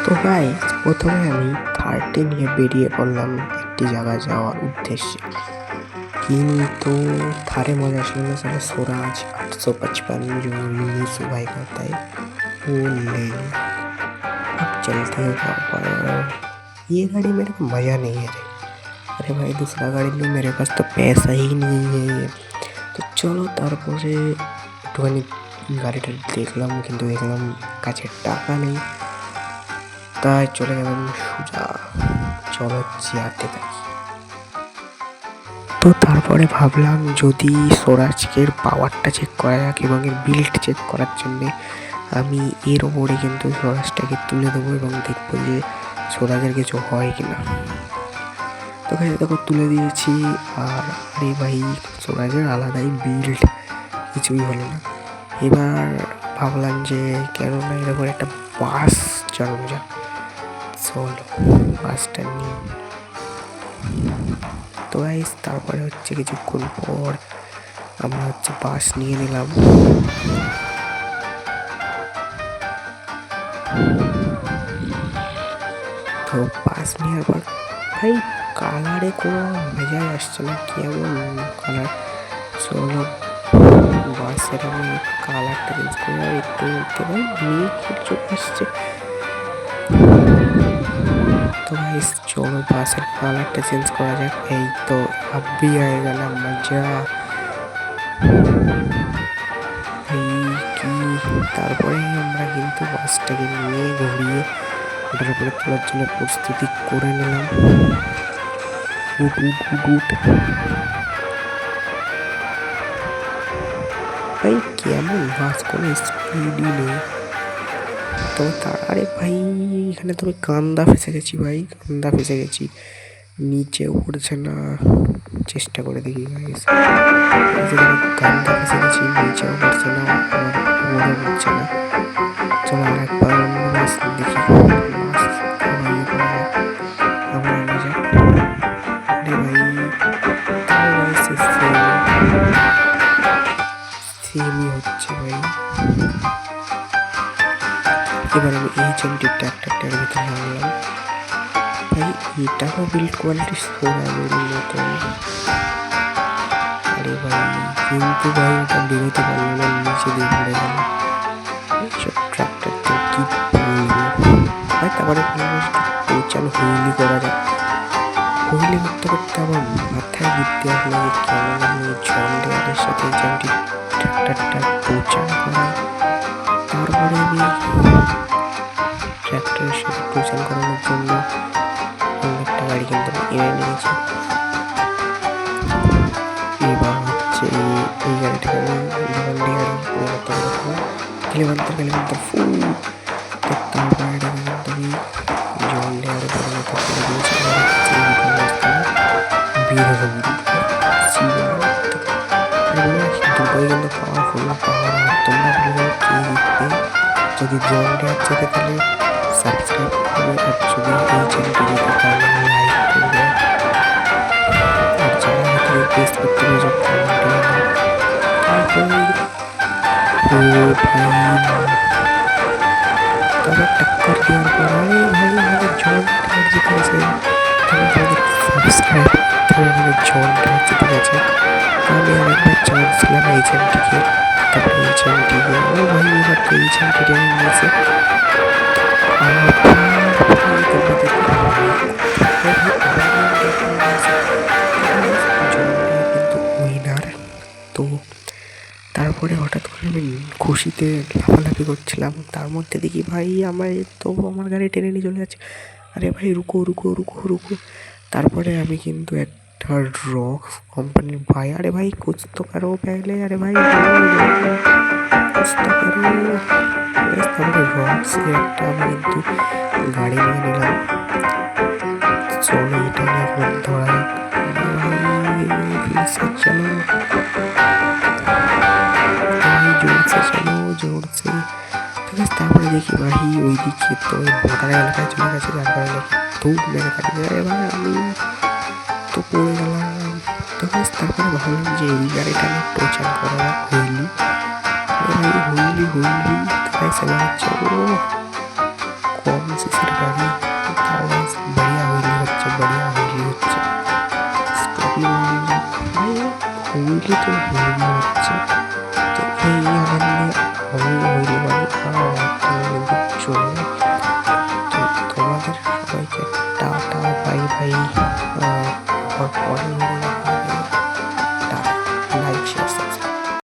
তো গাইস, প্রথমে আমি থার্টি নিয়ে বেরিয়ে পড়লাম একটি জায়গায় যাওয়ার উদ্দেশ্যে। কিন্তু थारे मजा আসলো ना साला स्वराज 855 जो रिलीज हुआ करता है वो ले लिया। अब चलते हैं वहाँ पर। ये गाड़ी मेरे को मज़ा नहीं है रे। अरे भाई दूसरा गाड़ी लो, मेरे पास तो पैसा ही नहीं है। তো চলো তারপরে একটুখানি গাড়িটা দেখলাম, কিন্তু দেখলাম কাছে টাকা নেই, তাই চলে গেলাম সোজা। চলো যেতে থাকি। তো তারপরে ভাবলাম যদি স্বরাজকের পাওয়ারটা চেক করা যাক এবং এর বিল্ড চেক করার জন্যে আমি এর ওপরে কিন্তু স্বরাজটাকে তুলে দেবো এবং দেখবো যে স্বরাজের কিছু হয় কিনা। তো কাছে দেখো তুলে দিয়েছি। আর আরে ভাই স্বরাজের আলাদাই বিল্ড, কিছুই হলো না। এবার ভাবলাম যে কেননা এরকম একটা বাস চালানো যাক। চলো বাসটা নিয়ে। তো গাইস তারপরে হচ্ছে কিছুক্ষণ পর আমরা হচ্ছে বাস নিয়ে নিলাম। তো বাস নেওয়ার পর ভাই কালারে কোনো মজাই আসছে না, কেমন কালার। চলো বাসের আমি কালারটা চেঞ্জ করে আর একটু উঠতে ভাই মেয়ে চলে আসছে। तो गाइस चलो বাসের কালারটা চেঞ্জ করা যাক। এই তো अभी आएगा ना मजा। তারপরে আমরা কিন্তু বাসটাকে নিয়ে ঘুরিয়ে ওটার উপরে তোলার জন্য প্রস্তুতি করে নিলাম। ভাই কেমন বাস, কোনো স্পিডই নেই। তো আরে ভাই এখানে তো আমি কান্দা ফেসে গেছি, ভাই কান্দা ফেসে গেছি, নিচে উঠছে না। চেষ্টা করে দেখি ভাই, কান্দা ফেসে গেছি, নিচেও উঠছে না, আবার উপরেও উঠছে না। চলো আর একবার অন্য বাস দেখি। সেমই হচ্ছে ভাই। এবার আমি এই চেনটি ট্র্যাক্টরটার ভিতরে নামলাম। ভাই এটাও বিল্ড কোয়ালিটি সোনারের মতন। আরে ভাই কিন্তু ভাই এটা বেরোতে পারলো না, নিচে দিয়ে পড়ে গেল। এইসব ট্র্যাক্টর তো কি বলবো ভাই। তারপরে পৌঁছানো হুইলি করা যায়। হুইলি করতে করতে আমার মাথায় বুদ্ধি আসলো যে কেমন আমি জন ডেয়ারের সাথে এই চেনটি ট্র্যাক্টরটা পৌঁছানো করাই। তারপরে আমি ট্র্যাক্টরের সাথে পৌঁছান করানোর জন্য অন্য একটা গাড়ি কিন্তু এনে নিয়েছি। এবার হচ্ছে এই গাড়িটাকে আমি কালিমান্তার ফুল। তো তারপরে এটাকে কিন্তু আমি জন ডেয়ারে পরিণত করে দিয়েছি। দুটোই কিন্তু পাওয়ারফুল পাওয়ার। তোমরা বলো কি জিতবে। যদি জন ডেয়ার যেতে তাহলে সাবস্ক্রাইব করবে, আর যদি এই চ্যানেলটি যেতে তাহলে লাইক করবে, আর যারা হয়তো রিকোয়েস্ট করতে পারে তবে টক্কর দেওয়ার পর আরে ভাই আমাদের জন ডেয়ার জিতে গেছে। তবে তাদের সাবস্ক্রাইব করে আমাদের জন ডেয়ার জিতে গেছে। আমি আরেকবার চান্স ছিলাম এই চ্যানেলটিকে, তারপরে এই চ্যানেলটিকে ও ভাই এবার তো এই চ্যানেলটি আমি নিয়েছে। তো তারপরে হঠাৎ করে আমি খুশিতে লাফালাফি করছিলাম, তার মধ্যে দেখি ভাই আমার গাড়ি টেনে নিয়ে চলে যাচ্ছে। আরে ভাই রুকো রুকো রুকো রুকো। তারপরে আমি কিন্তু একটা রক্স কোম্পানির ভাই, আরে ভাই কুছ তো করো পেলে, আরে ভাই কুছ তো করো। তারপরে রক্স একটা আমি কিন্তু গাড়ি নিয়ে নিলাম। চলো এটা নিয়ে একবার ধরা যাক। চলো জোরছে, চলো জোরছে। ঠিক আছে তারপরে দেখি ভাই ওইদিকে তো বর্ডার এলাকায় চলে গেছে, যার কারণে ধূপ মেরে কাটিয়ে যায়। এবার আমি তো পড়ে গেলাম। তো তারপরে ভাবলাম যে এই গাড়িটা নিয়ে প্রচার করা যাক হুইলি। হুইলি হুইলি তাই চলা হচ্ছে। ও কম সিসির গাড়ি, তাও बढ़िया হুইলি হচ্ছে। হুইলি তো হেভি হচ্ছে। তো এই আনন্দে আমিও হুইলি মারি বুঝছো। তো তোমাদের সবাইকে টাটা, বাই বাই। আমার পরে